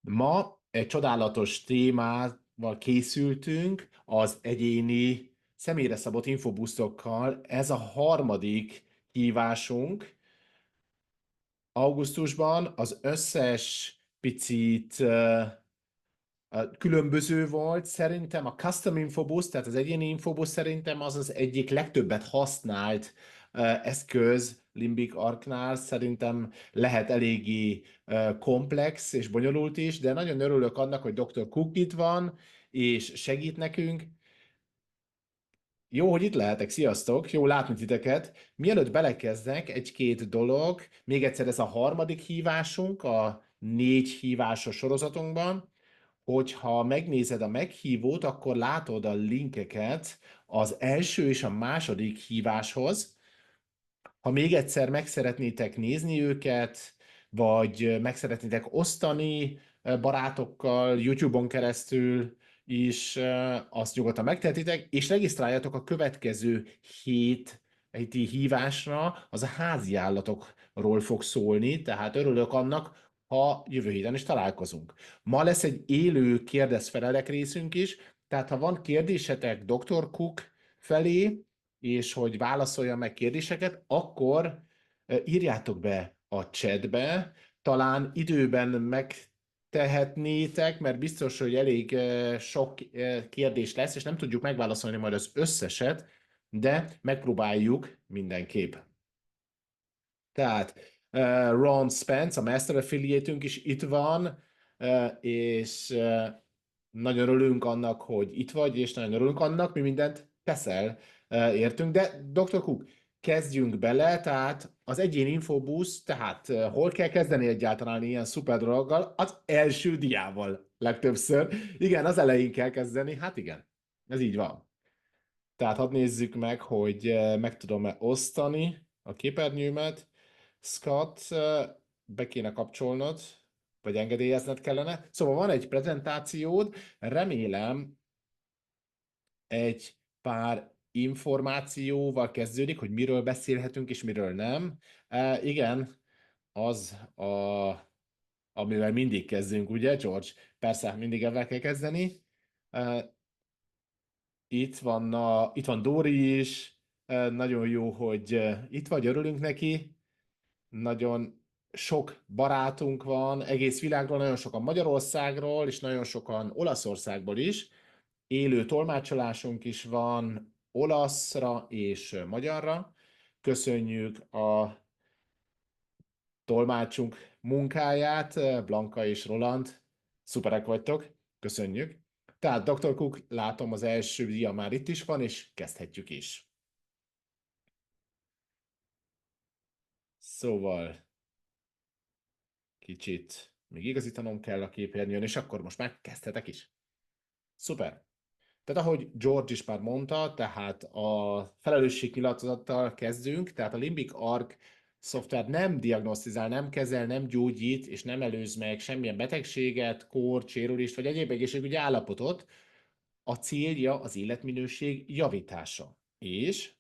Ma egy csodálatos témával készültünk, az egyéni személyre szabott infobusztokkal. Ez a harmadik hívásunk. Augusztusban az összes picit különböző volt. Szerintem a Custom Infobus, tehát az egyéni Infobus szerintem az az egyik legtöbbet használt eszköz Limbic Arknál. Szerintem lehet eléggé komplex és bonyolult is, de nagyon örülök annak, hogy Dr. Cook itt van, és segít nekünk. Jó, hogy itt lehetek, sziasztok! Jó látni titeket. Mielőtt belekezdek, egy-két dolog. Még egyszer ez a harmadik hívásunk a 4 hívásos sorozatunkban. Hogyha megnézed a meghívót, akkor látod a linkeket az első és a második híváshoz. Ha még egyszer meg szeretnétek nézni őket, vagy meg szeretnétek osztani barátokkal YouTube-on keresztül is, azt nyugodtan megtehetitek, és regisztráljatok a következő heti hívásra, az a házi állatokról fog szólni, tehát örülök annak, ha jövő héten is találkozunk. Ma lesz egy élő kérdez-felelek részünk is, tehát ha van kérdésetek Dr. Cook felé, és hogy válaszolja meg kérdéseket, akkor írjátok be a chatbe, talán időben megtehetnétek, mert biztos, hogy elég sok kérdés lesz, és nem tudjuk megválaszolni majd az összeset, de megpróbáljuk mindenképp. Tehát Ron Spence, a Master Affiliate-ünk is itt van, és nagyon örülünk annak, hogy itt vagy, és nagyon örülünk annak, mi mindent teszel, értünk. De Dr. Cook, kezdjünk bele, tehát az egyéni infobusz, tehát hol kell kezdeni egyáltalán ilyen szuper dologgal? Az első diával legtöbbször. Igen, az elején kell kezdeni, hát igen, ez így van. Tehát hadd nézzük meg, hogy meg tudom-e osztani a képernyőmet. Scott, be kéne kapcsolnod, vagy engedélyezned kellene. Szóval van egy prezentációd, remélem egy pár információval kezdődik, hogy miről beszélhetünk és miről nem. Igen, az amivel mindig kezdünk, ugye, George? Persze, mindig ebben kell kezdeni. Itt van Dóri is, nagyon jó, hogy itt vagy, örülünk neki. Nagyon sok barátunk van egész világról, nagyon sokan Magyarországról, és nagyon sokan Olaszországból is. Élő tolmácsolásunk is van olaszra és magyarra. Köszönjük a tolmácsunk munkáját, Blanka és Roland. Szuperek vagytok, köszönjük. Tehát Dr. Cook, látom az első dia már itt is van, és kezdhetjük is. Szóval kicsit még igazítanom kell a képernyőn, és akkor most már kezdhetek is. Szuper! Tehát ahogy George is már mondta, tehát a felelősségnyilatkozattal kezdünk, tehát a Limbic Arc szoftver nem diagnosztizál, nem kezel, nem gyógyít, és nem előz meg semmilyen betegséget, kórt, sérülést, vagy egyéb egészségügyi állapotot. A célja az életminőség javítása. És,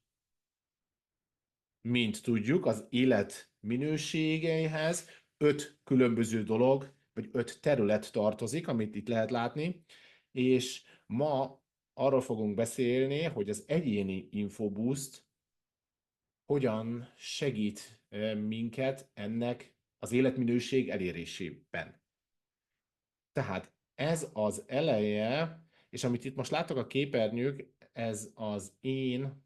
mint tudjuk, az élet minőségeihez 5 különböző dolog, vagy 5 terület tartozik, amit itt lehet látni, és ma arról fogunk beszélni, hogy az egyéni Infoboost hogyan segít minket ennek az életminőség elérésében. Tehát ez az eleje, és amit itt most látok a képernyők, ez az én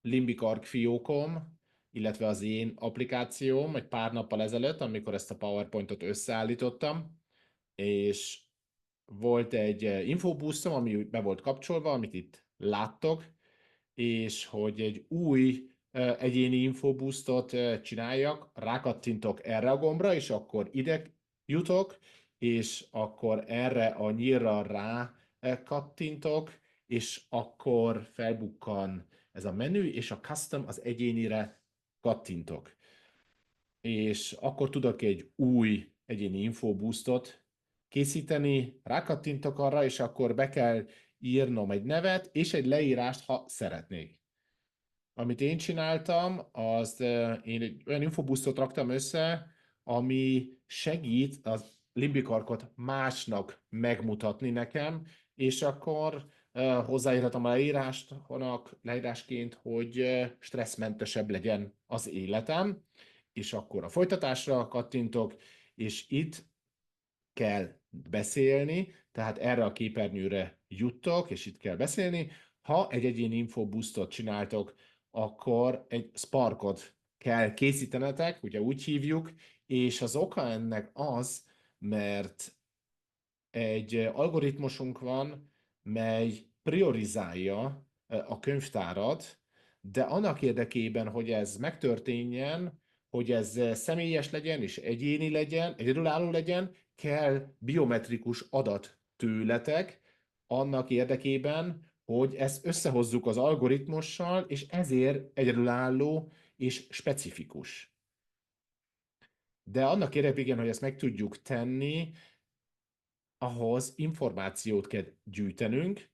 Limbic Arc fiókom, illetve az én applikációm egy pár nappal ezelőtt, amikor ezt a PowerPointot összeállítottam, és volt egy infoboostom, ami be volt kapcsolva, amit itt láttok, és hogy egy új egyéni infoboostot csináljak, rákattintok erre a gombra, és akkor ide jutok, és akkor erre a nyílra rá kattintok, és akkor felbukkan ez a menü, és a custom az egyénire kattintok. És akkor tudok egy új egyéni infoboostot készíteni, rákattintok arra, és akkor be kell írnom egy nevet és egy leírást, ha szeretnék. Amit én csináltam, az én egy olyan infoboostot raktam össze, ami segít az limbikarkot másnak megmutatni nekem, és akkor hozzáírhatom a leírásként, hogy stresszmentesebb legyen az életem, és akkor a folytatásra kattintok, és itt kell beszélni, tehát erre a képernyőre juttok, és itt kell beszélni. Ha egy egyéni infoboostot csináltok, akkor egy Sparkot kell készítenetek, ugye úgy hívjuk, és az oka ennek az, mert egy algoritmusunk van, mely priorizálja a könyvtárat, de annak érdekében, hogy ez megtörténjen, hogy ez személyes legyen és egyéni legyen, egyedülálló legyen, kell biometrikus adat tőletek, annak érdekében, hogy ezt összehozzuk az algoritmussal, és ezért egyedülálló és specifikus. De annak érdekében, hogy ezt meg tudjuk tenni, ahhoz információt kell gyűjtenünk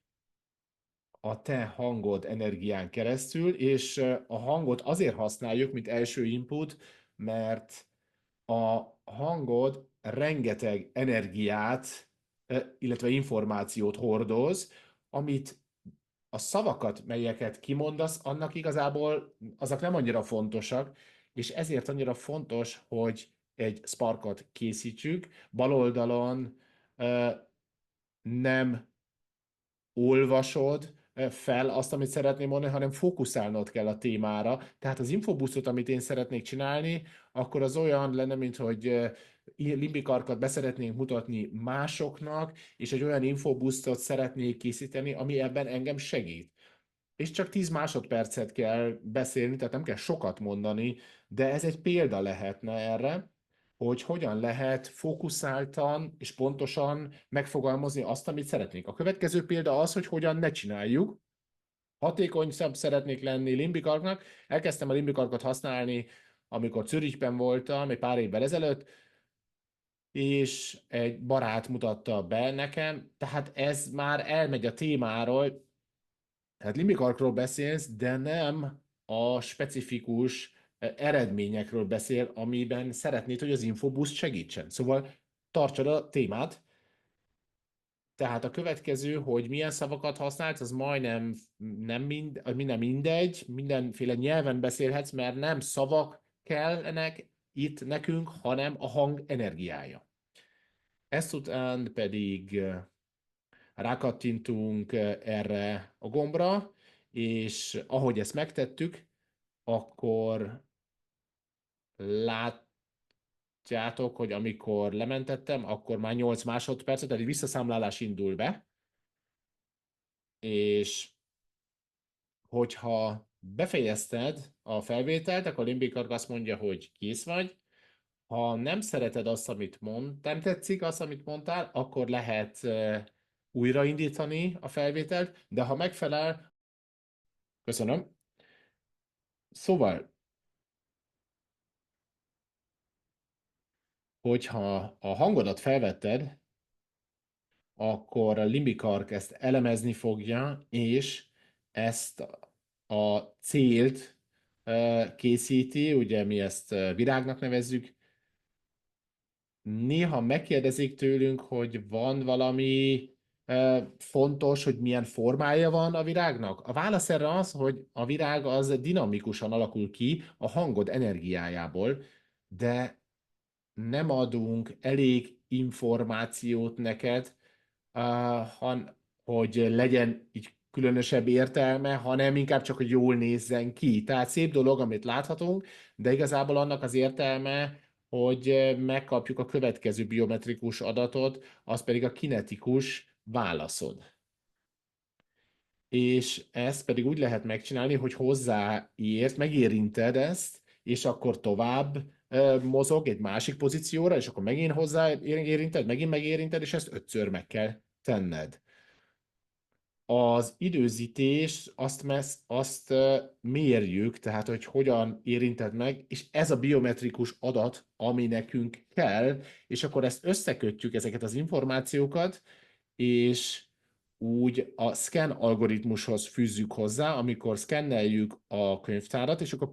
a te hangod energián keresztül, és a hangot azért használjuk, mint első input, mert a hangod rengeteg energiát, illetve információt hordoz, amit a szavakat, melyeket kimondasz, annak igazából azok nem annyira fontosak, és ezért annyira fontos, hogy egy Sparkot készítsük. Bal oldalon nem olvasod fel azt, amit szeretném mondani, hanem fókuszálnod kell a témára. Tehát az infobuszot, amit én szeretnék csinálni, akkor az olyan lenne, mint hogy limbikarkat beszeretnénk mutatni másoknak, és egy olyan infobusztot szeretnék készíteni, ami ebben engem segít. És csak 10 másodpercet kell beszélni, tehát nem kell sokat mondani, de ez egy példa lehetne erre, hogy hogyan lehet fókuszáltan és pontosan megfogalmazni azt, amit szeretnénk. A következő példa az, hogy hogyan ne csináljuk. Hatékony szeretnék lenni limbikarknak. Elkezdtem a limbikarkot használni, amikor Zürichben voltam, egy pár évvel ezelőtt, és egy barát mutatta be nekem, tehát ez már elmegy a témáról, tehát limbikarkról beszélsz, de nem a specifikus eredményekről beszél, amiben szeretnéd, hogy az infoboost segítsen. Szóval tartsad a témát. Tehát a következő, hogy milyen szavakat használsz, az majdnem minden mindegy, mindenféle nyelven beszélhetsz, mert nem szavak kellenek itt nekünk, hanem a hang energiája. Ezután pedig rákattintunk erre a gombra, és ahogy ezt megtettük, akkor látjátok, hogy amikor lementettem, akkor már 8 másodpercet, tehát egy visszaszámlálás indul be, és hogyha befejezted a felvételt, akkor Limbikarg azt mondja, hogy kész vagy. Ha nem szereted azt, amit nem tetszik azt, amit mondtál, akkor lehet újraindítani a felvételt, de ha megfelel, köszönöm. Szóval, hogyha a hangodat felvetted, akkor a Limbikark ezt elemezni fogja, és ezt a célt készíti, ugye mi ezt virágnak nevezzük. Néha megkérdezik tőlünk, hogy van valami fontos, hogy milyen formája van a virágnak. A válasz erre az, hogy a virág az dinamikusan alakul ki a hangod energiájából, de nem adunk elég információt neked, hogy legyen így különösebb értelme, hanem inkább csak, hogy jól nézzen ki. Tehát szép dolog, amit láthatunk, de igazából annak az értelme, hogy megkapjuk a következő biometrikus adatot, az pedig a kinetikus válaszod. És ezt pedig úgy lehet megcsinálni, hogy hozzáért, megérinted ezt, és akkor tovább mozog egy másik pozícióra, és akkor megint hozzáérinted, megint megérinted, és ezt 5-ször meg kell tenned. Az időzítés, azt mérjük, tehát hogy hogyan érinted meg, és ez a biometrikus adat, ami nekünk kell, és akkor ezt összekötjük, ezeket az információkat, és úgy a scan algoritmushoz fűzzük hozzá, amikor szkenneljük a könyvtárat, és akkor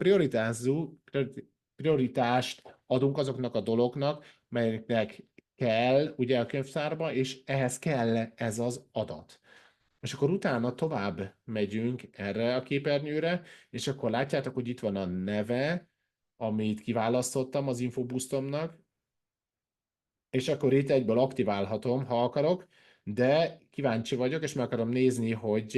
prioritást adunk azoknak a dolognak, melyeknek kell ugye a könyvtárba, és ehhez kell ez az adat. És akkor utána tovább megyünk erre a képernyőre, és akkor látjátok, hogy itt van a neve, amit kiválasztottam az Infoboostomnak, és akkor itt egyből aktiválhatom, ha akarok, de kíváncsi vagyok, és meg akarom nézni, hogy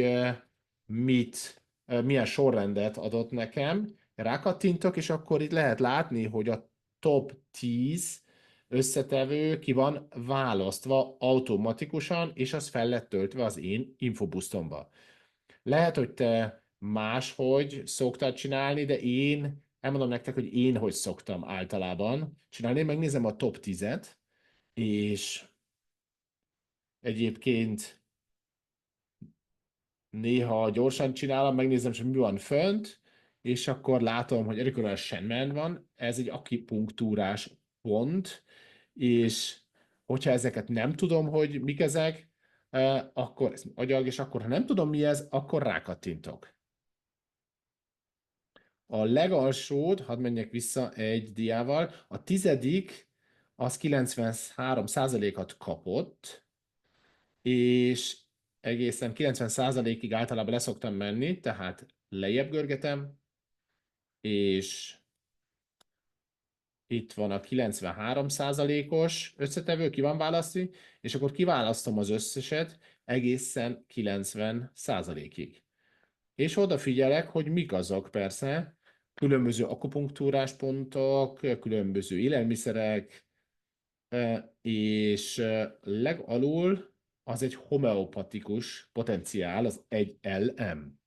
milyen sorrendet adott nekem. Rákattintok, és akkor itt lehet látni, hogy a top 10 összetevő ki van választva automatikusan, és az fel lett töltve az én Infoboostomba. Lehet, hogy te máshogy szoktad csinálni, de én elmondom nektek, hogy én hogy szoktam általában csinálni. Én megnézem a top 10-et, és egyébként néha gyorsan csinálom, megnézem, hogy mi van fönt, és akkor látom, hogy Eric Shenman van, ez egy akipunktúrás pont, és hogyha ezeket nem tudom, hogy mik ezek, akkor ez agyag, és akkor, ha nem tudom, mi ez, akkor rákattintok. A legalsód, hadd menjek vissza egy diával, a tizedik, az 93%-at kapott, és egészen 90%-ig általában leszoktam menni, tehát lejjebb görgetem, és itt van a 93%-os összetevő, ki van választni, és akkor kiválasztom az összeset egészen 90%-ig. És odafigyelek, hogy mik azok persze, különböző akupunktúrás pontok, különböző élelmiszerek, és legalul az egy homeopatikus potenciál, az egy LM.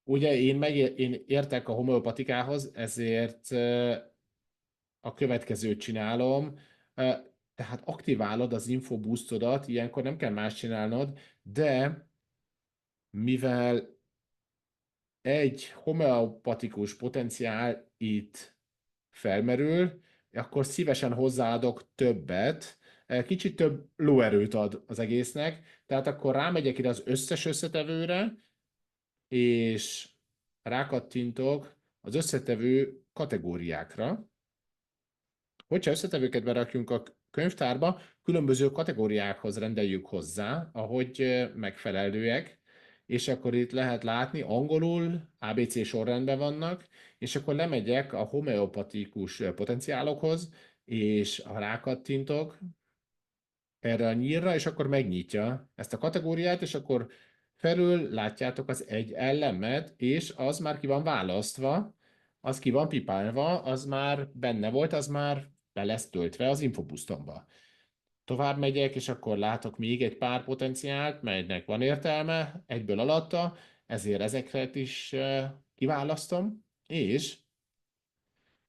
Ugye én értek a homeopatikához, ezért a következőt csinálom, tehát aktiválod az infoboostodat, ilyenkor nem kell más csinálnod, de mivel egy homeopatikus potenciál itt felmerül, akkor szívesen hozzáadok többet, kicsit több lóerőt ad az egésznek, tehát akkor rámegyek ide az összes összetevőre, és rákattintok az összetevő kategóriákra. Hogyha összetevőket berakjunk a könyvtárba, különböző kategóriákhoz rendeljük hozzá, ahogy megfelelőek, és akkor itt lehet látni, angolul ABC sorrendben vannak, és akkor lemegyek a homeopatikus potenciálokhoz, és ha rákattintok erre a nyírra, és akkor megnyitja ezt a kategóriát, és akkor felül látjátok az egy elemet, és az már ki van választva, az ki van pipálva, az már benne volt, az már be lesz töltve az Infoboostomba. Tovább megyek, és akkor látok még egy pár potenciált, melynek van értelme, egyből alatta, ezért ezeket is kiválasztom, és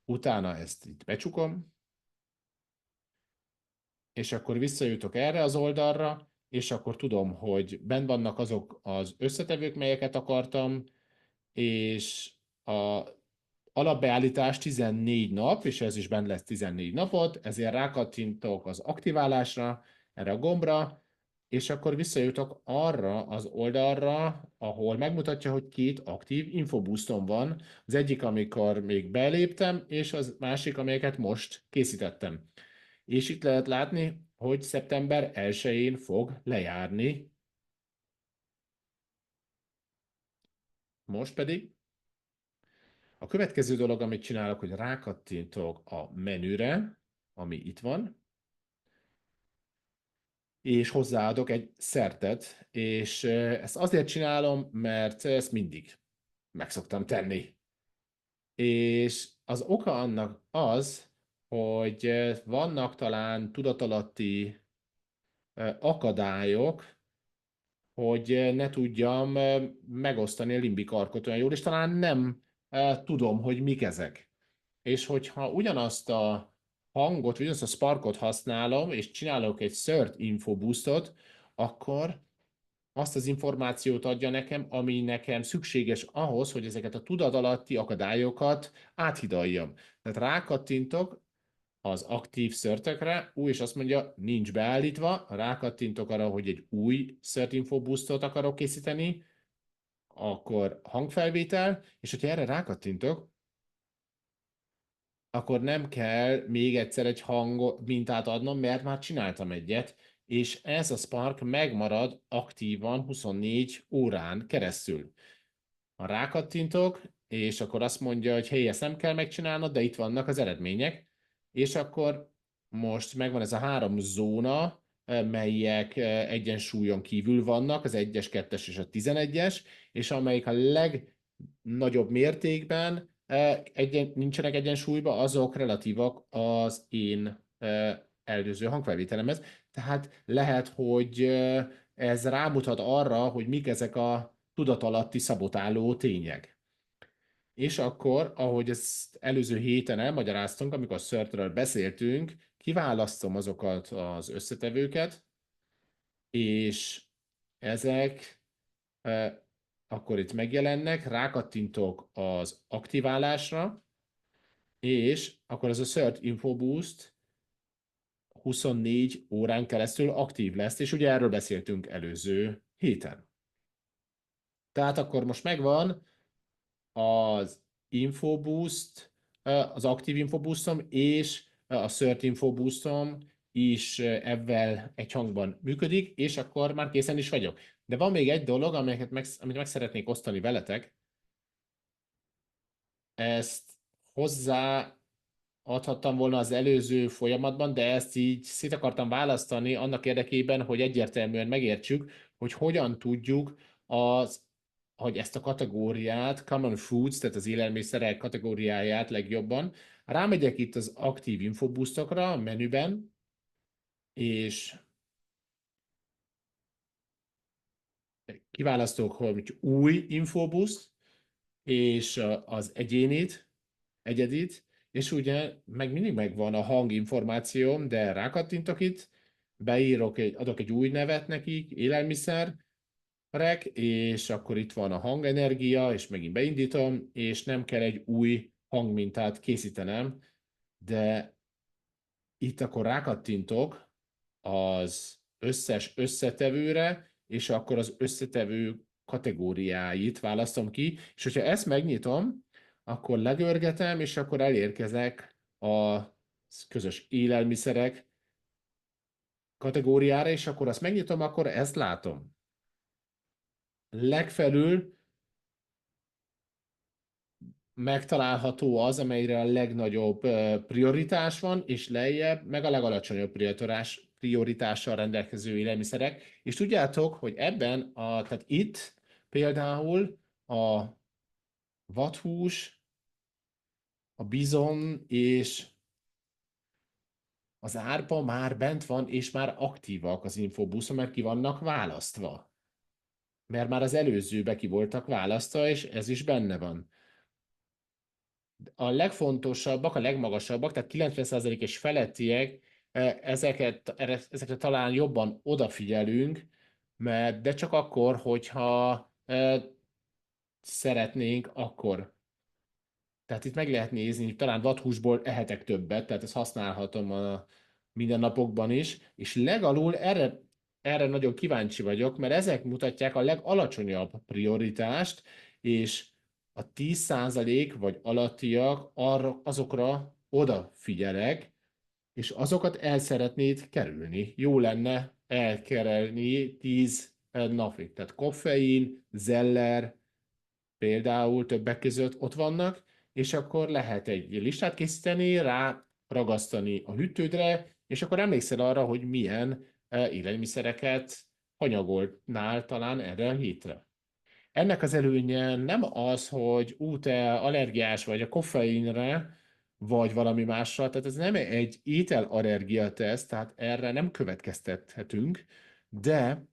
utána ezt itt becsukom, és akkor visszajutok erre az oldalra, és akkor tudom, hogy benn vannak azok az összetevők, melyeket akartam, és a alapbeállítás 14 nap, és ez is benne lesz 14 napot, ezért rákattintok az aktiválásra, erre a gombra, és akkor visszajutok arra az oldalra, ahol megmutatja, hogy két aktív infoboostom van. Az egyik, amikor még beléptem, és az másik, amelyeket most készítettem. És itt lehet látni, hogy szeptember 1-én fog lejárni. Most pedig a következő dolog, amit csinálok, hogy rákattintok a menüre, ami itt van, és hozzáadok egy szertet, és ezt azért csinálom, mert ezt mindig meg szoktam tenni. És az oka annak az, hogy vannak talán tudatalatti akadályok, hogy ne tudjam megosztani a limbik arkot olyan jól, és talán nem tudom, hogy mik ezek. És hogyha ugyanazt a hangot, vagy ugyanazt a Sparkot használom, és csinálok egy Cert Info Boostot, akkor azt az információt adja nekem, ami nekem szükséges ahhoz, hogy ezeket a tudatalatti akadályokat áthidaljam. Tehát rákattintok az aktív szörtökre, és azt mondja, nincs beállítva, rákattintok arra, hogy egy új Cert Info Boostot akarok készíteni, akkor hangfelvétel, és hogyha erre rákattintok, akkor nem kell még egyszer egy mintát adnom, mert már csináltam egyet, és ez a Spark megmarad aktívan 24 órán keresztül. Ha rákattintok, és akkor azt mondja, hogy hey, ezt nem kell megcsinálnod, de itt vannak az eredmények, és akkor most megvan ez a 3 zóna, melyek egyensúlyon kívül vannak, az 1-es, 2-es és a 11-es, és amelyik a legnagyobb mértékben nincsenek egyensúlyban, azok relatívak az én előző hangfelvételemhez. Tehát lehet, hogy ez rámutat arra, hogy mik ezek a tudatalatti szabotáló tények. És akkor, ahogy ezt előző héten elmagyaráztunk, amikor a szörtről beszéltünk, kiválasztom azokat az összetevőket, és ezek akkor itt megjelennek, rákattintok az aktiválásra, és akkor ez a Search Info Boost 24 órán keresztül aktív lesz, és ugye erről beszéltünk előző héten. Tehát akkor most megvan az InfoBoost, az aktív InfoBoostom és a Search InfoBoostom is ebben egy hangban működik, és akkor már készen is vagyok. De van még egy dolog, amit meg szeretnék osztani veletek. Ezt hozzá adhattam volna az előző folyamatban, de ezt így szét akartam választani annak érdekében, hogy egyértelműen megértsük, hogy hogyan tudjuk hogy ezt a kategóriát, Common Foods, tehát az élelmiszerek kategóriáját legjobban. Rámegyek itt az aktív infoboostokra a menüben, és kiválasztok, hogy új infoboost, és az egyedit, és ugye mindig megvan a hanginformációm, de rákattintok itt, adok egy új nevet nekik, élelmiszerek, és akkor itt van a hangenergia, és megint beindítom, és nem kell egy új hangmintát készítenem, de itt akkor rákattintok az összes összetevőre, és akkor az összetevő kategóriáit választom ki, és hogyha ezt megnyitom, akkor legörgetem, és akkor elérkezek a közös élelmiszerek kategóriára, és akkor azt megnyitom, akkor ezt látom. Legfelül megtalálható az, amelyre a legnagyobb prioritás van, és lejjebb meg a legalacsonyabb prioritással rendelkező élelmiszerek. És tudjátok, hogy tehát itt például a vathús, a bizon és az árpa már bent van, és már aktívak az infobuszon, mert ki vannak választva. Mert már az előzőbe ki voltak választva, és ez is benne van. A legfontosabbak, a legmagasabbak, tehát 90% és felettiek, ezekre talán jobban odafigyelünk, de csak akkor, hogyha szeretnénk, akkor. Tehát itt meg lehet nézni, hogy talán vathúsból ehetek többet, tehát ezt használhatom a mindennapokban is, és legalul erre nagyon kíváncsi vagyok, mert ezek mutatják a legalacsonyabb prioritást, és a 10% vagy alattiak azokra odafigyelek, és azokat el szeretnéd kerülni. Jó lenne elkerülni 10 napig. Tehát koffein, zeller, például többek között ott vannak, és akkor lehet egy listát készíteni, rá ragasztani a hűtődre, és akkor emlékszel arra, hogy milyen élelmiszereket hanyagoltnál talán erre a hétre. Ennek az előnye nem az, hogy te allergiás vagy a koffeinre, vagy valami másra, tehát ez nem egy ételallergia teszt, tehát erre nem következtethetünk, de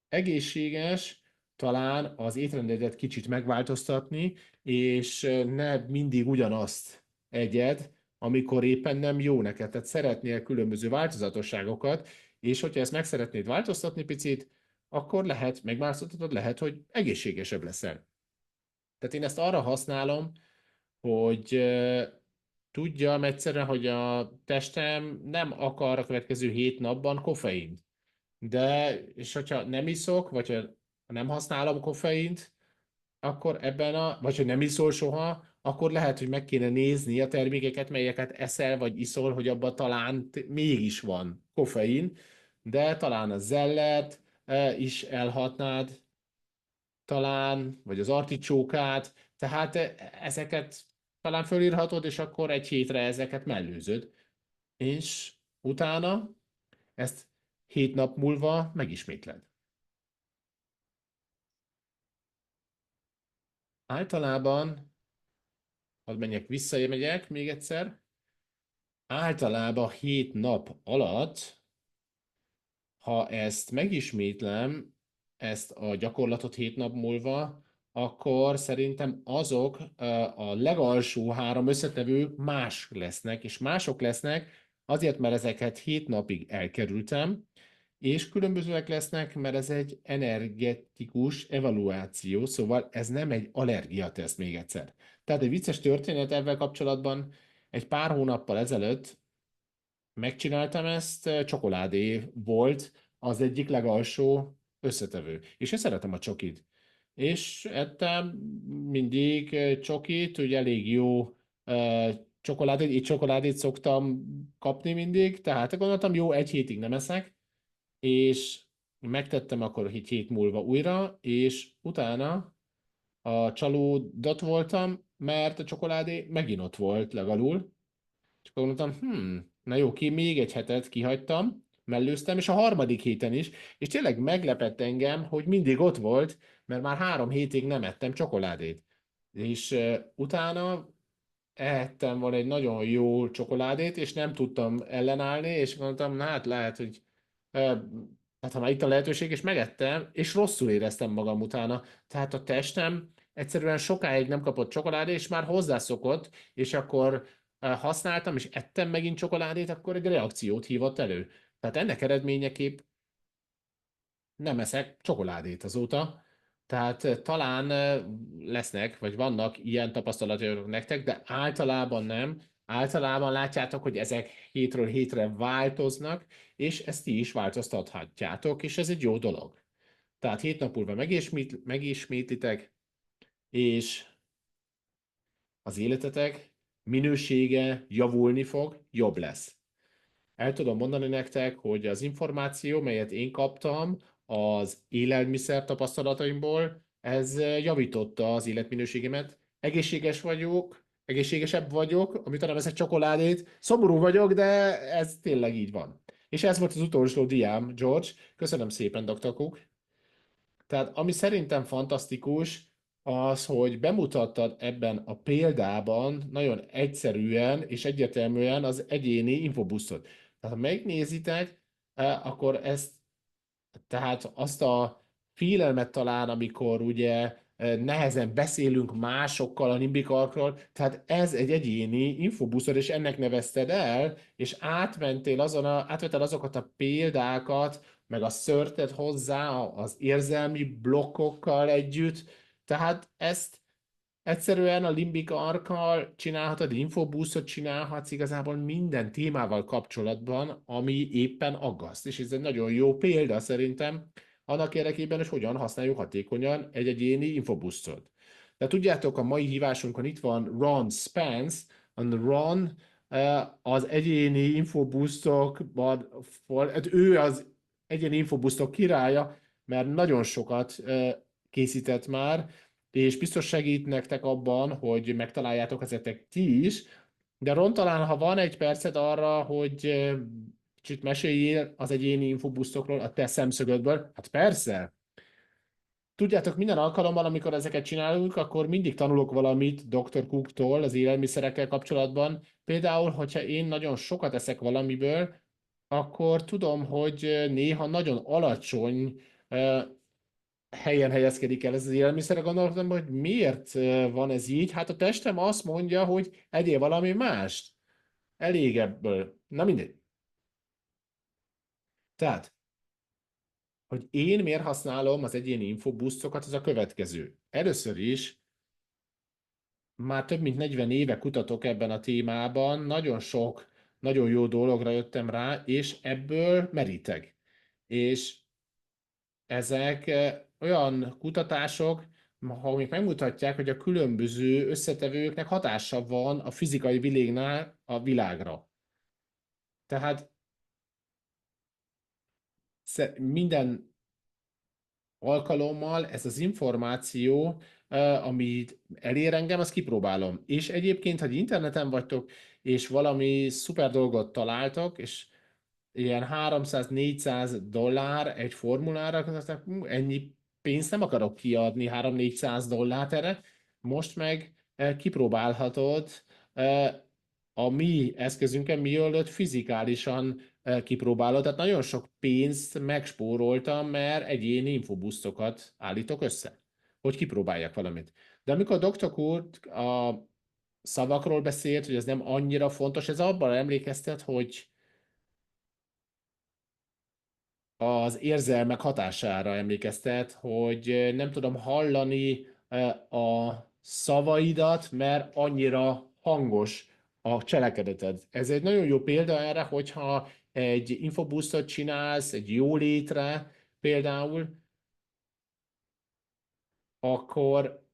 egészséges talán az étrendedet kicsit megváltoztatni, és ne mindig ugyanazt egyed, amikor éppen nem jó neked. Tehát szeretnél különböző változatosságokat, és hogyha ezt meg szeretnéd változtatni picit, akkor megváltoztatod, lehet, hogy egészségesebb leszel. Tehát én ezt arra használom, hogy tudjam egyszerűen, hogy a testem nem akar a következő 7 napban koffeint. És hogyha nem iszok, vagy ha nem használom koffeint, akkor vagy ha nem iszol soha, akkor lehet, hogy meg kéne nézni a termékeket, melyeket eszel vagy iszol, hogy abban talán mégis van koffein, de talán a zellert is elhatnád, talán, vagy az articsókát, tehát ezeket talán fölírhatod, és akkor egy hétre ezeket mellőzöd, és utána ezt 7 nap múlva megismétled. Általában, hadd menjek vissza, megyek még egyszer, általában 7 nap alatt, ha ezt megismétlem, ezt a gyakorlatot 7 nap múlva, akkor szerintem azok a legalsó 3 összetevő más lesznek, és mások lesznek azért, mert ezeket 7 napig elkerültem, és különbözőek lesznek, mert ez egy energetikus evaluáció, szóval ez nem egy allergiateszt még egyszer. Tehát egy vicces történet ebben kapcsolatban, egy pár hónappal ezelőtt megcsináltam ezt, csokoládé volt az egyik legalsó összetevő. És én szeretem a csokit. És ettem mindig csokit, ugye elég jó csokoládét, így csokoládét szoktam kapni mindig, tehát gondoltam, jó, egy hétig nem eszek, és megtettem akkor egy hét múlva újra, és utána a csalódott voltam, mert a csokoládé megint ott volt legalul, és akkor mondtam, na jó, még egy hetet kihagytam, mellőztem, és a harmadik héten is, és tényleg meglepett engem, hogy mindig ott volt, mert már 3 hétig nem ettem csokoládét. És utána ehettem volna egy nagyon jó csokoládét, és nem tudtam ellenállni, és mondtam, na hát lehet, hogy hát ha már itt a lehetőség, és megettem, és rosszul éreztem magam utána. Tehát a testem egyszerűen sokáig nem kapott csokoládét, és már hozzászokott, és akkor használtam, és ettem megint csokoládét, akkor egy reakciót hívott elő. Tehát ennek eredményeképp nem eszek csokoládét azóta. Tehát talán lesznek, vagy vannak ilyen tapasztalatok nektek, de általában nem. Általában látjátok, hogy ezek hétről hétre változnak, és ezt ti is változtathatjátok, és ez egy jó dolog. Tehát 7 nap múlva megismétlitek, és az életetek minősége javulni fog, jobb lesz. El tudom mondani nektek, hogy az információ, melyet én kaptam az élelmiszer tapasztalataimból, ez javította az életminőségemet. Egészséges vagyok, egészségesebb vagyok, amit nem eszek csokoládét. Szomorú vagyok, de ez tényleg így van. És ez volt az utolsó diám, George. Köszönöm szépen, Dr. Cook. Tehát ami szerintem fantasztikus, az, hogy bemutattad ebben a példában nagyon egyszerűen és egyértelműen az egyéni infobuszot. Tehát ha megnézitek, akkor ezt, tehát azt a félelmet talán, amikor ugye nehezen beszélünk másokkal a nimbikarkról, tehát ez egy egyéni infobuszod, és ennek nevezted el, és átvetted azokat a példákat, meg a szörted hozzá az érzelmi blokkokkal együtt, tehát ezt egyszerűen a limbik arkkal csinálhatod, infobuszot csinálhatsz igazából minden témával kapcsolatban, ami éppen aggaszt. És ez egy nagyon jó példa szerintem annak érdekében, hogy hogyan használjuk hatékonyan egy egyéni infobuszot. De tudjátok, a mai hívásunkon itt van Ron Spence, Ron az egyéni infobuszokban, hát ő az egyéni infobuszok királya, mert nagyon sokat készített már, és biztos segít nektek abban, hogy megtaláljátok ezeket ti is, de Ron, talán ha van egy percet arra, hogy kicsit meséljél az egyéni infobuszokról a te szemszögödből, hát persze. Tudjátok, minden alkalommal, amikor ezeket csinálunk, akkor mindig tanulok valamit Dr. Cooktól az élelmiszerekkel kapcsolatban. Például, hogyha én nagyon sokat eszek valamiből, akkor tudom, hogy néha nagyon alacsony helyen helyezkedik el ez az élelmiszer, gondoltam, hogy miért van ez így? Hát a testem azt mondja, hogy egyél valami mást. Elég ebből. Na mindegy. Tehát, hogy én miért használom az egyéni infobuszokat, az a következő. Először is már több mint 40 éve kutatok ebben a témában, nagyon sok, nagyon jó dologra jöttem rá, és ebből merítek. És ezek olyan kutatások, ha még megmutatják, hogy a különböző összetevőknek hatása van a fizikai világnál a világra. Tehát minden alkalommal ez az információ, amit elér engem, azt kipróbálom. És egyébként, hogy interneten vagytok, és valami szuper dolgot találtok, és ilyen 300-400 dollár egy formulára, akkor aztán ennyi pénzt nem akarok kiadni, 300-400 dollárt erre. Most meg kipróbálhatod a mi eszközünkön, mielőtt fizikálisan kipróbálod. Tehát nagyon sok pénzt megspóroltam, mert egyéni infobusztokat állítok össze, hogy kipróbáljak valamit. De amikor a Dr. Kurt a szavakról beszélt, hogy ez nem annyira fontos, ez abban emlékeztet, hogy az érzelmek hatására emlékeztet, hogy nem tudom hallani a szavaidat, mert annyira hangos a cselekedeted. Ez egy nagyon jó példa erre, hogyha egy infobusztot csinálsz, egy jólétre például, akkor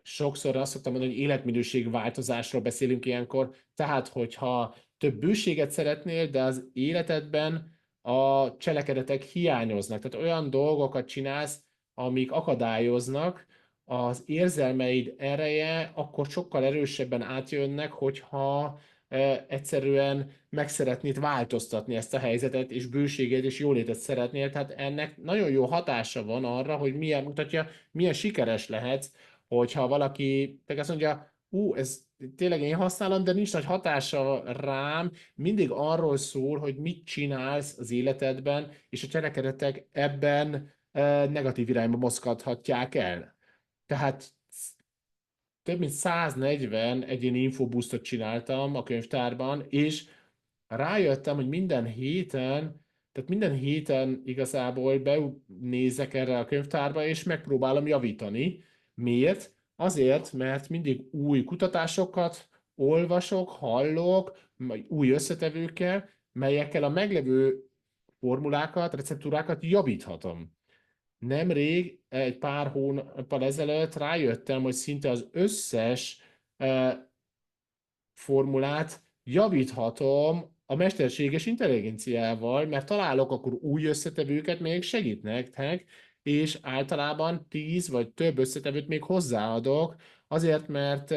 sokszor azt szoktam mondani, hogy életminőség változásról beszélünk ilyenkor. Tehát, hogyha több bőséget szeretnél, de az életedben a cselekedetek hiányoznak. Tehát olyan dolgokat csinálsz, amik akadályoznak, az érzelmeid ereje akkor sokkal erősebben átjönnek, hogyha egyszerűen meg szeretnéd változtatni ezt a helyzetet, és bőséget és jólétet szeretnél. Tehát ennek nagyon jó hatása van arra, hogy milyen mutatja, milyen sikeres lehetsz, hogyha valaki meg azt mondja, ez tényleg én használom, de nincs nagy hatása rám, mindig arról szól, hogy mit csinálsz az életedben, és a cselekedetek ebben negatív irányba mozgathatják el. Tehát több mint 140 egyéni infobusztot csináltam a könyvtárban, és rájöttem, hogy minden héten igazából benézek erre a könyvtárba, és megpróbálom javítani. Miért? Azért, mert mindig új kutatásokat olvasok, hallok, új összetevőkkel, melyekkel a meglevő formulákat, receptúrákat javíthatom. Nemrég, egy pár hónappal ezelőtt rájöttem, hogy szinte az összes formulát javíthatom a mesterséges intelligenciával, mert találok akkor új összetevőket, melyek segítnek, és általában 10 vagy több összetevőt még hozzáadok, azért, mert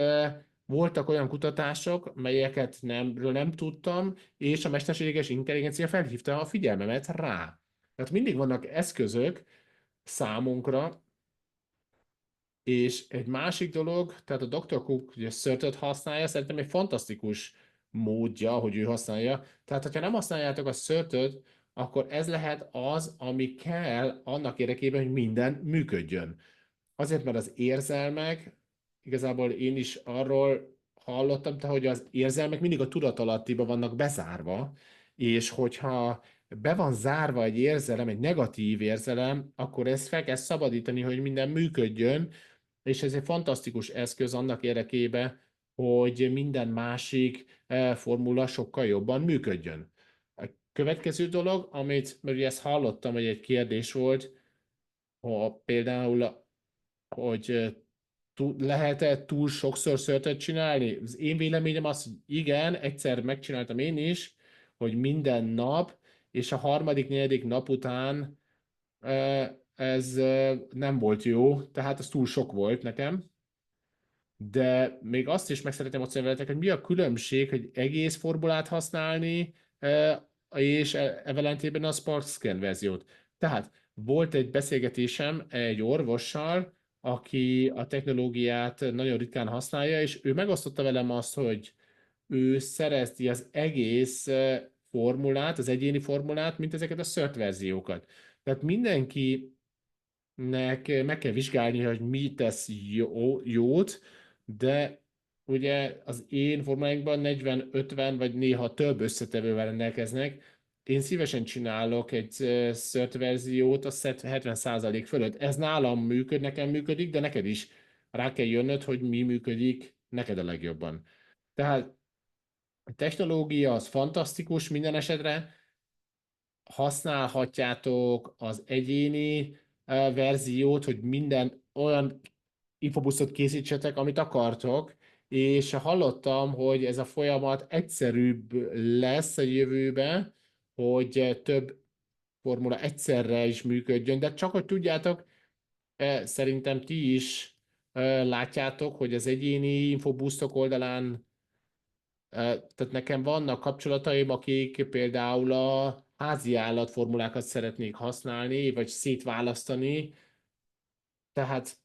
voltak olyan kutatások, melyekről nem tudtam, és a mesterséges intelligencia felhívta a figyelmemet rá. Tehát mindig vannak eszközök számunkra, és egy másik dolog, tehát a Dr. Cook ugye Certet használja, szerintem egy fantasztikus módja, hogy ő használja. Tehát, hogyha nem használjátok a Certet, akkor ez lehet az, ami kell annak érdekében, hogy minden működjön. Azért, mert az érzelmek, igazából én is arról hallottam, hogy az érzelmek mindig a tudatalattiba vannak bezárva, és hogyha be van zárva egy érzelem, egy negatív érzelem, akkor ezt fel kell szabadítani, hogy minden működjön, és ez egy fantasztikus eszköz annak érdekében, hogy minden másik formula sokkal jobban működjön. A következő dolog, mert ugye ezt hallottam, hogy egy kérdés volt, ha például, hogy lehet-e túl sokszor szörtöt csinálni? Az én véleményem az, hogy igen, egyszer megcsináltam én is, hogy minden nap, és a harmadik, negyedik nap után ez nem volt jó, tehát az túl sok volt nekem. De még azt is meg szeretném osztani veletek, hogy mi a különbség, hogy egész formulát használni, és ellentétben a Spark Scan verziót. Tehát volt egy beszélgetésem egy orvossal, aki a technológiát nagyon ritkán használja, és ő megosztotta velem azt, hogy ő szerezti az egész formulát, az egyéni formulát, mint ezeket a CERT verziókat. Tehát mindenki meg kell vizsgálni, hogy mi tesz jót, de ugye az én formáinkban 40-50 vagy néha több összetevővel rendelkeznek. Én szívesen csinálok egy szört verziót a 70% fölött. Ez nálam nekem működik, de neked is rá kell jönnöd, hogy mi működik neked a legjobban. Tehát a technológia az fantasztikus minden esetre, használhatjátok az egyéni verziót, hogy minden olyan infobuszot készítsetek, amit akartok, és hallottam, hogy ez a folyamat egyszerűbb lesz a jövőben, hogy több formula egyszerre is működjön, de csak hogy tudjátok, szerintem ti is látjátok, hogy az egyéni infobusztok oldalán, tehát nekem vannak kapcsolataim, akik például a házi állatformulákat szeretnék használni, vagy szétválasztani, tehát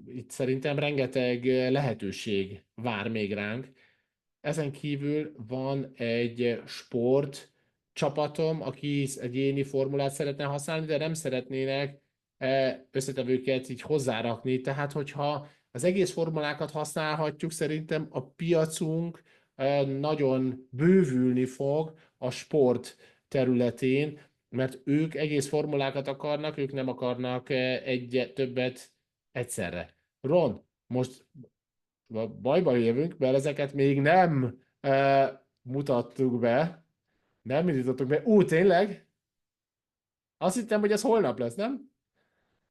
itt szerintem rengeteg lehetőség vár még ránk. Ezen kívül van egy sport csapatom, aki egyéni formulát szeretne használni, de nem szeretnének összetevőket így hozzárakni. Tehát, hogyha az egész formulákat használhatjuk, szerintem a piacunk nagyon bővülni fog a sport területén, mert ők egész formulákat akarnak, ők nem akarnak többet egyszerre. Ron, most bajba jövünk, mert ezeket még nem mutattuk be, nem indítottuk be. Tényleg? Azt hittem, hogy ez holnap lesz, nem?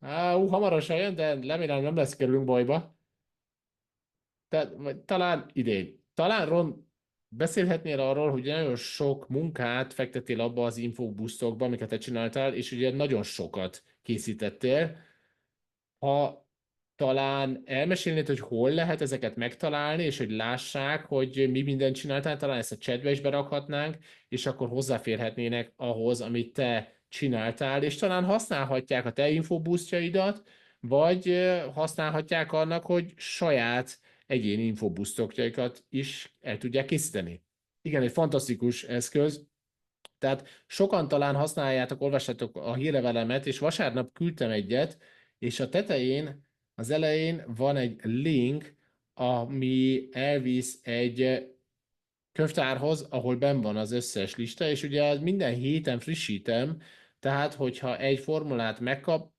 Hamarosan jön, de remélem nem lesz kerülünk bajba. Tehát, vagy talán idén. Talán Ron, beszélhetnél arról, hogy nagyon sok munkát fektetél abba az infobuszokba, amiket te csináltál, és ugye nagyon sokat készítettél. Ha talán elmesélnéd, hogy hol lehet ezeket megtalálni, és hogy lássák, hogy mi mindent csináltál, talán ezt a chatbe is berakhatnánk, és akkor hozzáférhetnének ahhoz, amit te csináltál, és talán használhatják a te infobusztjaidat, vagy használhatják annak, hogy saját egyéni infobusztokjaikat is el tudják készíteni. Igen, egy fantasztikus eszköz, tehát sokan talán használjátok, olvassátok a hírlevelemet, és vasárnap küldtem egyet, és a tetején, az elején van egy link, ami elvisz egy könyvtárhoz, ahol benn van az összes lista, és ugye minden héten frissítem, tehát hogyha egy formulát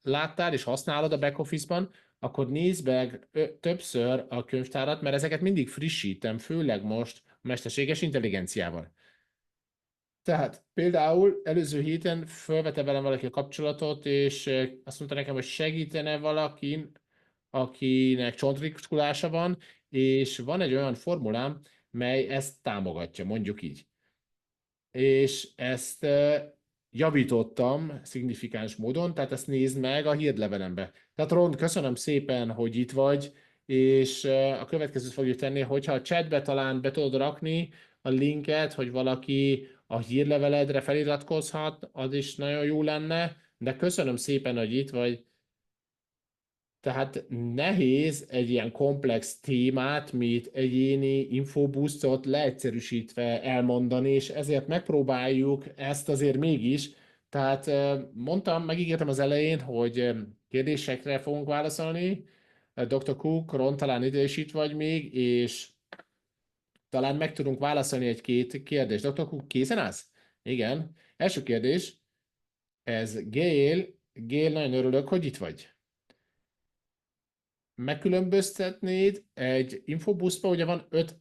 láttál és használod a back office-ban, akkor nézd meg többször a könyvtárat, mert ezeket mindig frissítem, főleg most a mesterséges intelligenciával. Tehát például előző héten felvette velem valaki a kapcsolatot, és azt mondta nekem, hogy segítene valakin, akinek csontritkulása van, és van egy olyan formulám, mely ezt támogatja, mondjuk így. És ezt javítottam szignifikáns módon, tehát ezt nézd meg a hírlevelembe. Tehát Ron, köszönöm szépen, hogy itt vagy, és a következőt fogjuk tenni, hogyha a chatbe talán be tudod rakni a linket, hogy valaki a hírleveledre feliratkozhat, az is nagyon jó lenne, de köszönöm szépen, hogy itt vagy, tehát nehéz egy ilyen komplex témát, mint egyéni infobusztot leegyszerűsítve elmondani, és ezért megpróbáljuk ezt azért mégis. Tehát mondtam, megígértem az elején, hogy kérdésekre fogunk válaszolni. Dr. Cook, Ron, talán ide is itt vagy még, és talán meg tudunk válaszolni egy-két kérdést. Dr. Cook, készen állsz? Igen. Első kérdés, ez Gail. Gail, nagyon örülök, hogy itt vagy. Megkülönböztetnéd egy infobuszba, ugye van 5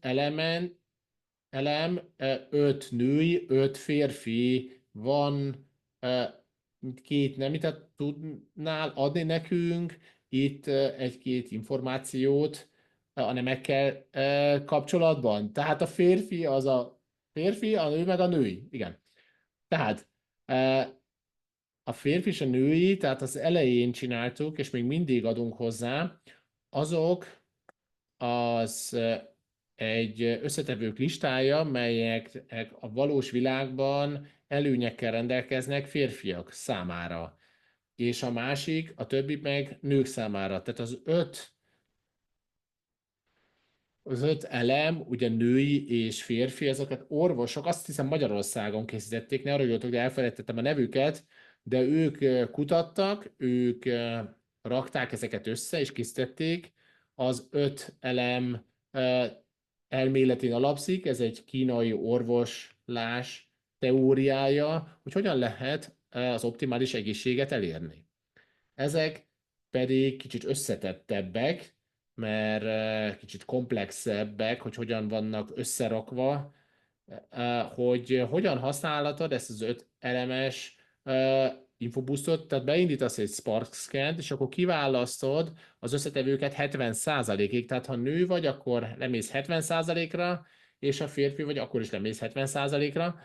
elem, 5 női, 5 férfi, van 2 nemi, tehát tudnál adni nekünk itt egy-két információt a nemekkel kapcsolatban? Tehát a férfi az a férfi, a nő meg a női. Igen. Tehát a férfi és a női, tehát az elején csináltuk, és még mindig adunk hozzá, azok az egy összetevők listája, melyek a valós világban előnyekkel rendelkeznek férfiak számára. És a másik, a többi meg nők számára. Tehát az öt elem, ugye női és férfi, ezeket orvosok, azt hiszem Magyarországon készítették, ne arra jöttök, de elfelejtettem a nevüket, de ők kutattak, ők rakták ezeket össze, és készítették. Az 5 elem elméletén alapszik, ez egy kínai orvoslás teóriája, hogy hogyan lehet az optimális egészséget elérni. Ezek pedig kicsit összetettebbek, mert kicsit komplexebbek, hogy hogyan vannak összerakva, hogy hogyan használhatod ezt az 5 elemes infoboostot, tehát beindítasz egy Spark Scan-t, és akkor kiválasztod az összetevőket 70%-ig, tehát ha nő vagy, akkor lemész 70%-ra, és ha férfi vagy, akkor is lemész 70%-ra,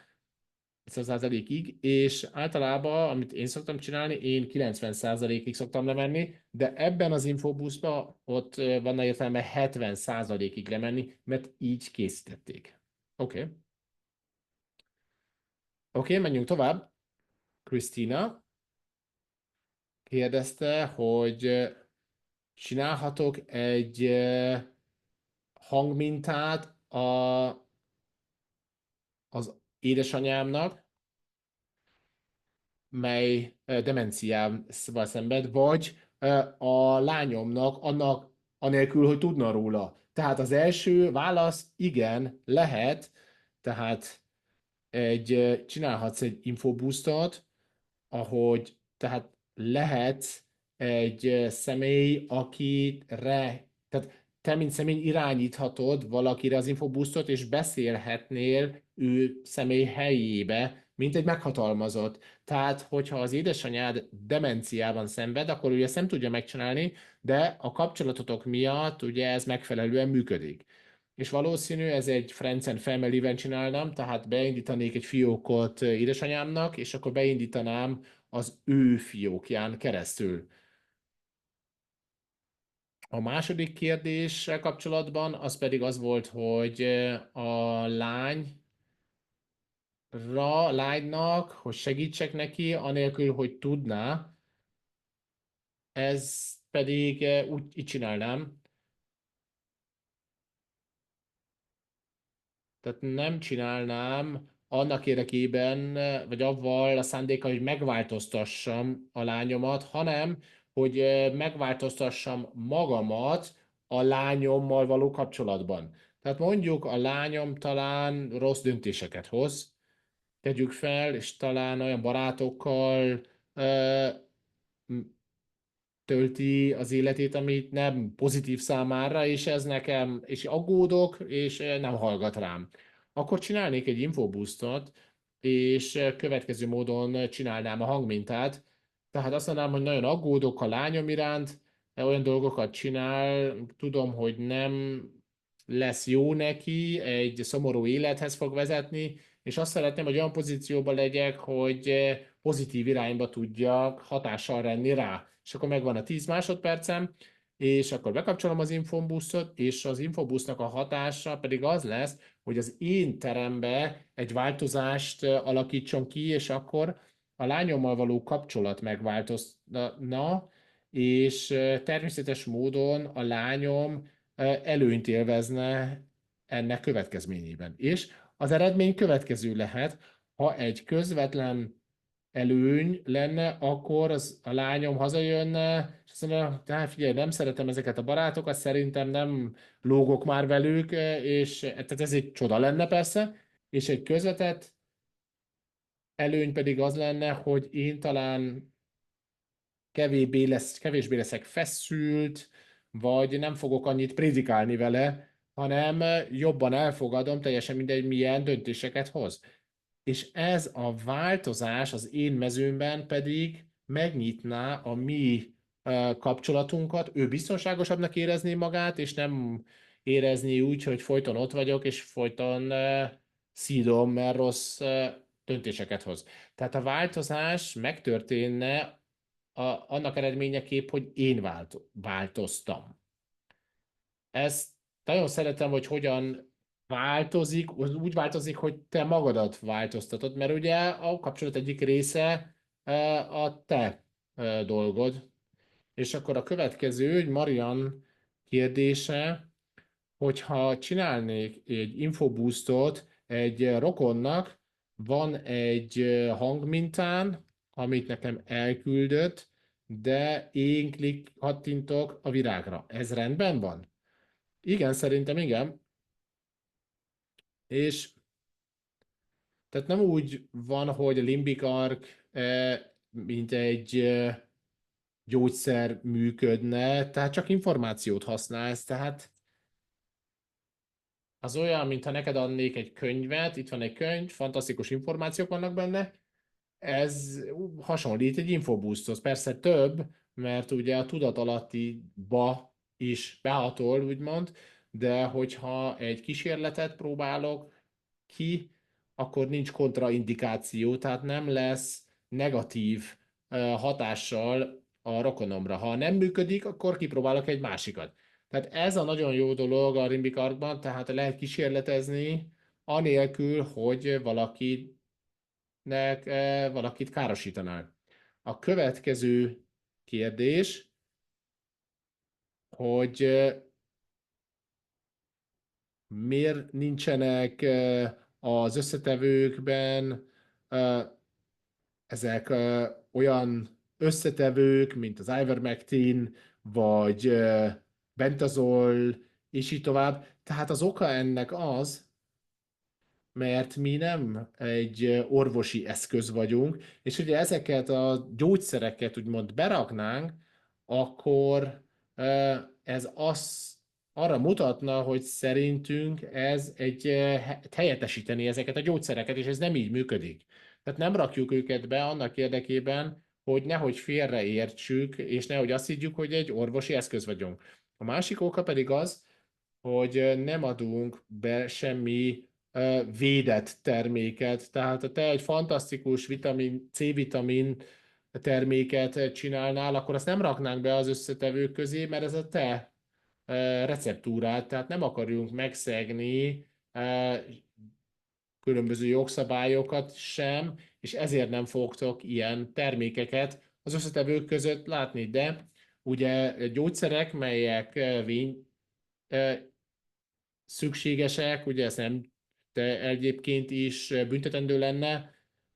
100%-ig, és általában, amit én szoktam csinálni, én 90%-ig szoktam lemenni, de ebben az infobuszban ott van értelme 70%-ig lemenni, mert így készítették. Oké. Oké, menjünk tovább. Krisztina kérdezte, hogy csinálhatok egy hangmintát az édesanyámnak, mely demenciával szenved, vagy a lányomnak, annak anélkül, hogy tudna róla. Tehát az első válasz igen, lehet, tehát csinálhatsz egy infoboostot, ahogy tehát lehet egy személy, akire, tehát te, mint személy irányíthatod valakire az infoboostot, és beszélhetnél ő személy helyébe, mint egy meghatalmazott. Tehát, hogyha az édesanyád demenciában szenved, akkor ő ezt nem tudja megcsinálni, de a kapcsolatotok miatt ugye ez megfelelően működik. És valószínű, ez egy Friends and Family-ben csinálnám, tehát beindítanék egy fiókot édesanyámnak, és akkor beindítanám az ő fiókján keresztül. A második kérdéssel kapcsolatban az pedig az volt, hogy a lánynak, hogy segítsek neki, anélkül, hogy tudná, ez pedig úgy így csinálnám. Tehát nem csinálnám annak érdekében, vagy avval a szándéka, hogy megváltoztassam a lányomat, hanem, hogy megváltoztassam magamat a lányommal való kapcsolatban. Tehát mondjuk a lányom talán rossz döntéseket hoz, tegyük fel, és talán olyan barátokkal tölti az életét, amit nem pozitív számára, és ez nekem, és aggódok, és nem hallgat rám. Akkor csinálnék egy infoboostot, és következő módon csinálnám a hangmintát. Tehát azt mondanám, hogy nagyon aggódok a lányom iránt, olyan dolgokat csinál, tudom, hogy nem lesz jó neki, egy szomorú élethez fog vezetni, és azt szeretném, hogy olyan pozícióban legyek, hogy pozitív irányba tudjak hatással lenni rá. És akkor megvan a 10 másodpercem, és akkor bekapcsolom az infobuszot, és az infobusznak a hatása pedig az lesz, hogy az én terembe egy változást alakítson ki, és akkor a lányommal való kapcsolat megváltozna, és természetes módon a lányom előnyt élvezne ennek következményében. És az eredmény következő lehet, ha egy közvetlen előny lenne, akkor a lányom hazajönne, és azt mondja, hát figyelj, nem szeretem ezeket a barátokat, szerintem nem lógok már velük, és tehát ez egy csoda lenne persze, és egy közvetett előny pedig az lenne, hogy én talán kevésbé leszek feszült, vagy nem fogok annyit prédikálni vele, hanem jobban elfogadom, teljesen mindegy, milyen döntéseket hoz. És ez a változás az én mezőmben pedig megnyitná a mi kapcsolatunkat, ő biztonságosabbnak érezné magát, és nem érezné úgy, hogy folyton ott vagyok, és folyton szídom, mert rossz döntéseket hoz. Tehát a változás megtörténne annak eredményeképp, hogy én változtam. Ezt nagyon szeretem, hogy hogyan változik, úgy változik, hogy te magadat változtatod, mert ugye a kapcsolat egyik része a te dolgod. És akkor a következő, hogy Marian kérdése, hogyha csinálnék egy infoboostot egy rokonnak, van egy hangmintán, amit nekem elküldött, de én kattintok a virágra. Ez rendben van? Igen, szerintem igen. És tehát nem úgy van, hogy a limbikark mint egy gyógyszer működne, tehát csak információt használsz, tehát az olyan, mintha neked adnék egy könyvet, itt van egy könyv, fantasztikus információk vannak benne, ez hasonlít egy infoboosthoz. Persze több, mert ugye a tudatalattiba is behatol, úgymond, de hogyha egy kísérletet próbálok ki, akkor nincs kontraindikáció, tehát nem lesz negatív hatással a rokonomra. Ha nem működik, akkor kipróbálok egy másikat. Tehát ez a nagyon jó dolog a Rimbic Arcban, tehát lehet kísérletezni, anélkül, hogy valakit károsítanál. A következő kérdés, hogy miért nincsenek az összetevőkben ezek olyan összetevők, mint az ivermectin, vagy bentazol, és így tovább. Tehát az oka ennek az, mert mi nem egy orvosi eszköz vagyunk, és ugye ezeket a gyógyszereket úgymond beraknánk, akkor ez arra mutatna, hogy szerintünk ez helyettesíteni ezeket a gyógyszereket, és ez nem így működik. Tehát nem rakjuk őket be annak érdekében, hogy nehogy félreértsük, és nehogy azt higgyük, hogy egy orvosi eszköz vagyunk. A másik oka pedig az, hogy nem adunk be semmi védett terméket. Tehát ha te egy fantasztikus C-vitamin terméket csinálnál, akkor azt nem raknánk be az összetevők közé, mert ez a te receptúrád, tehát nem akarjunk megszegni különböző jogszabályokat sem, és ezért nem fogtok ilyen termékeket az összetevők között látni. De ugye gyógyszerek, melyek szükségesek, ugye ez nem de egyébként is büntetendő lenne,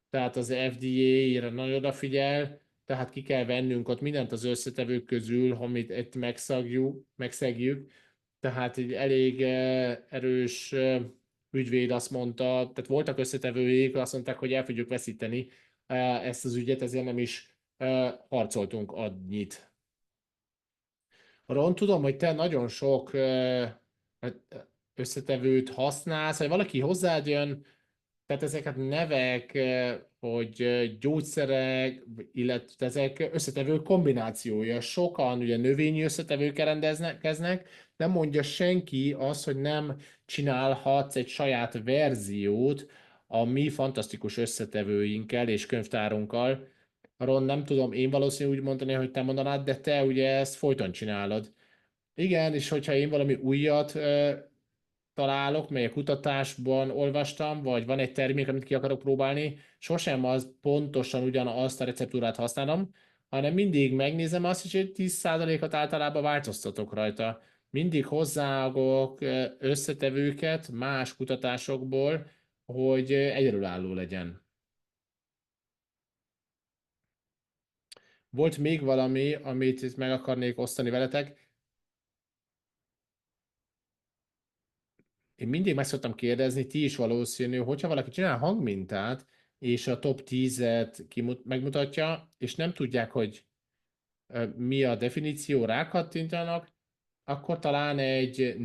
tehát az FDA-re nagyon odafigyel, tehát ki kell vennünk ott mindent az összetevők közül, amit itt megszegjük. Tehát egy elég erős ügyvéd azt mondta, tehát voltak összetevőik, azt mondták, hogy el fogjuk veszíteni ezt az ügyet, ezért nem is harcoltunk annyit. Ron, tudom, hogy te nagyon sok összetevőt használsz, vagy valaki hozzád jön, tehát ezeket nevek, hogy gyógyszerek, illetve ezek összetevők kombinációja. Sokan ugye növényi összetevőkkel rendelkeznek, nem mondja senki azt, hogy nem csinálhatsz egy saját verziót a mi fantasztikus összetevőinkkel és könyvtárunkkal. Arról nem tudom én valószínűleg úgy mondani, hogy te mondanád, de te ugye ezt folyton csinálod. Igen, és hogyha én valami újat találok, mely a kutatásban olvastam, vagy van egy termék, amit ki akarok próbálni, sosem az pontosan ugyanazt a receptúrát használom, hanem mindig megnézem azt, és egy 10%-at általában változtatok rajta. Mindig hozzáadok összetevőket más kutatásokból, hogy egyedülálló legyen. Volt még valami, amit itt meg akarnék osztani veletek. Én mindig meg szoktam kérdezni, ti is valószínű, hogyha valaki csinál hangmintát, és a top 10-et megmutatja, és nem tudják, hogy mi a definíció, rákattintanak, akkor talán egy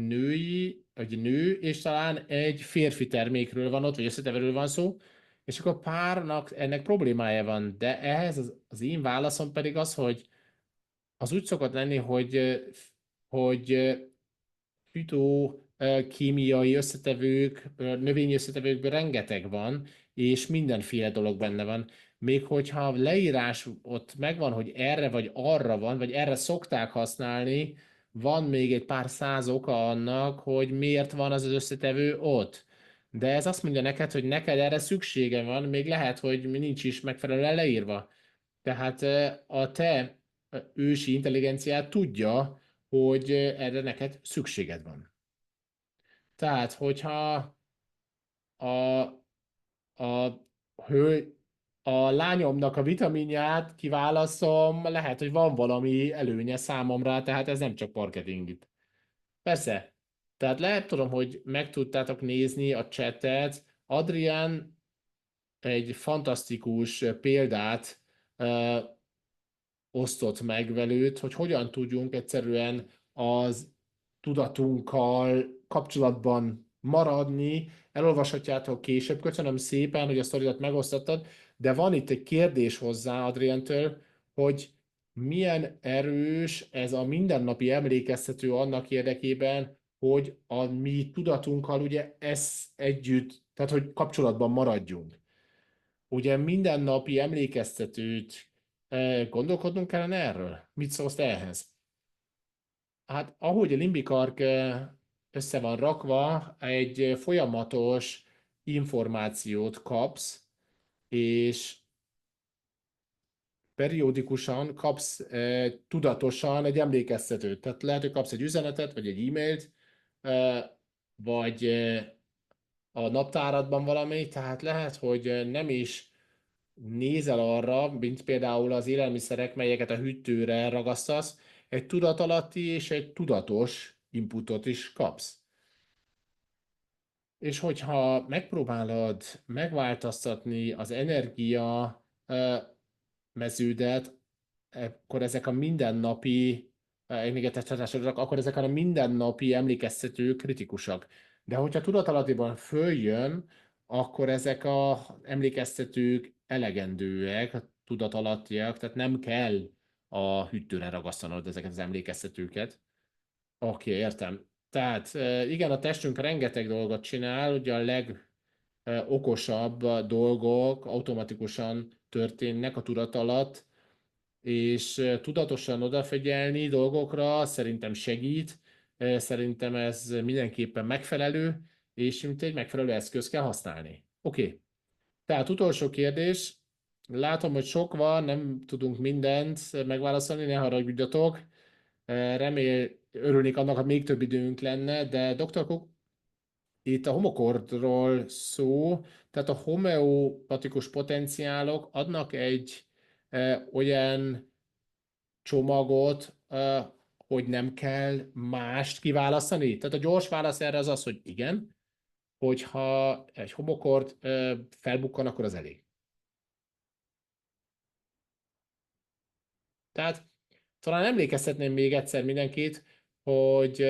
nő, és talán egy férfi termékről van ott, vagy összetevőről van szó, és akkor a párnak ennek problémája van. De ehhez az én válaszom pedig az, hogy az úgy szokott lenni, hogy fitokémiai összetevők, növényi összetevőkből rengeteg van, és mindenféle dolog benne van. Még hogyha a leírás ott megvan, hogy erre vagy arra van, vagy erre szokták használni, van még egy pár száz oka annak, hogy miért van az összetevő ott. De ez azt mondja neked, hogy neked erre szüksége van, még lehet, hogy nincs is megfelelően leírva. Tehát a te ősi intelligenciád tudja, hogy erre neked szükséged van. Tehát, hogyha a, a hölgy, a lányomnak a vitaminját kiválaszom, lehet, hogy van valami előnye számomra, tehát ez nem csak marketing itt. Persze. Tehát lehet, tudom, hogy meg tudtátok nézni a chatet. Adrián egy fantasztikus példát osztott meg velük, hogy hogyan tudjunk egyszerűen az tudatunkkal kapcsolatban maradni, elolvashatjátok később. Köszönöm szépen, hogy a sztoridat megosztottad, de van itt egy kérdés hozzá Adrientől, hogy milyen erős ez a mindennapi emlékeztető annak érdekében, hogy a mi tudatunkkal ugye ez együtt, tehát hogy kapcsolatban maradjunk. Ugye mindennapi emlékeztetőt gondolkodnunk kellene erről? Mit szólsz te ehhez? Hát ahogy a limbikark össze van rakva, egy folyamatos információt kapsz, és periódikusan kapsz tudatosan egy emlékeztetőt. Tehát lehet, hogy kapsz egy üzenetet, vagy egy e-mailt, vagy a naptáradban valami, tehát lehet, hogy nem is nézel arra, mint például az élelmiszerek, melyeket a hűtőre ragasztasz, egy tudatalatti és egy tudatos inputot is kapsz. És hogyha megpróbálod megváltoztatni az energia meződet, akkor ezek a mindennapi, akkor ezek a mindennapi emlékeztetők kritikusak. De hogyha tudatalattiban följön, akkor ezek az emlékeztetők elegendőek, a tudatalattiak, tehát nem kell a hűtőre ragasztanod ezeket az emlékeztetőket. Oké, értem. Tehát igen, a testünk rengeteg dolgot csinál, ugye a legokosabb dolgok automatikusan történnek a tudat alatt, és tudatosan odafigyelni dolgokra szerintem segít, szerintem ez mindenképpen megfelelő, és mint egy megfelelő eszköz kell használni. Oké, tehát utolsó kérdés. Látom, hogy sok van, nem tudunk mindent megválaszolni, ne haragudjatok. Örülnék annak, ha még több időnk lenne, de Dr. Cook, itt a homokordról szó, tehát a homeopatikus potenciálok adnak egy olyan csomagot, hogy nem kell mást kiválasztani? Tehát a gyors válasz erre az az, hogy igen, hogyha egy homokord felbukkan, akkor az elég. Tehát talán emlékeztetném még egyszer mindenkit, hogy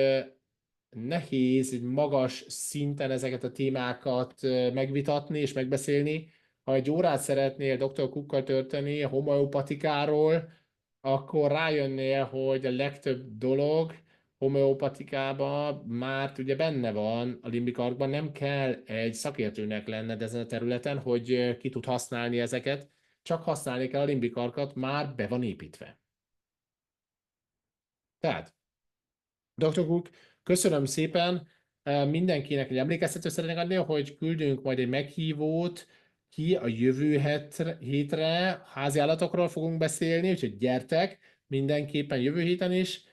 nehéz egy magas szinten ezeket a témákat megvitatni és megbeszélni. Ha egy órát szeretnél Dr. Cookkal tölteni a homeopatikáról, akkor rájönnél, hogy a legtöbb dolog homeopatikában már ugye benne van a limbikarkban, nem kell egy szakértőnek lenned ezen a területen, hogy ki tud használni ezeket, csak használni kell a limbikarkat, már be van építve. Tehát Dr. Cook, köszönöm szépen. Mindenkinek egy emlékeztető szeretnék adni, hogy küldünk majd egy meghívót ki a jövő hétre. Háziállatokról fogunk beszélni, úgyhogy gyertek mindenképpen jövő héten is.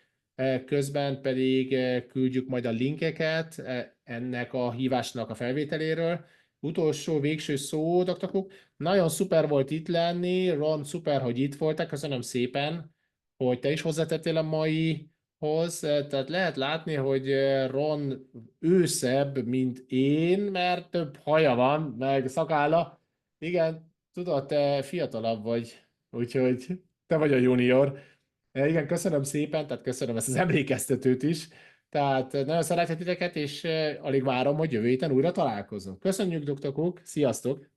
Közben pedig küldjük majd a linkeket ennek a hívásnak a felvételéről. Utolsó, végső szó, Dr. Cook. Nagyon szuper volt itt lenni. Ron, szuper, hogy itt voltak. Köszönöm szépen, hogy te is hozzátettél a mai tehát lehet látni, hogy Ron őszebb, mint én, mert több haja van, meg szakálla. Igen, tudod, te fiatalabb vagy, úgyhogy te vagy a junior. Igen, köszönöm szépen, tehát köszönöm ezt az emlékeztetőt is. Tehát nagyon szeretek titeket, és alig várom, hogy jövő héten újra találkozunk. Köszönjük, Dr. Cook, sziasztok!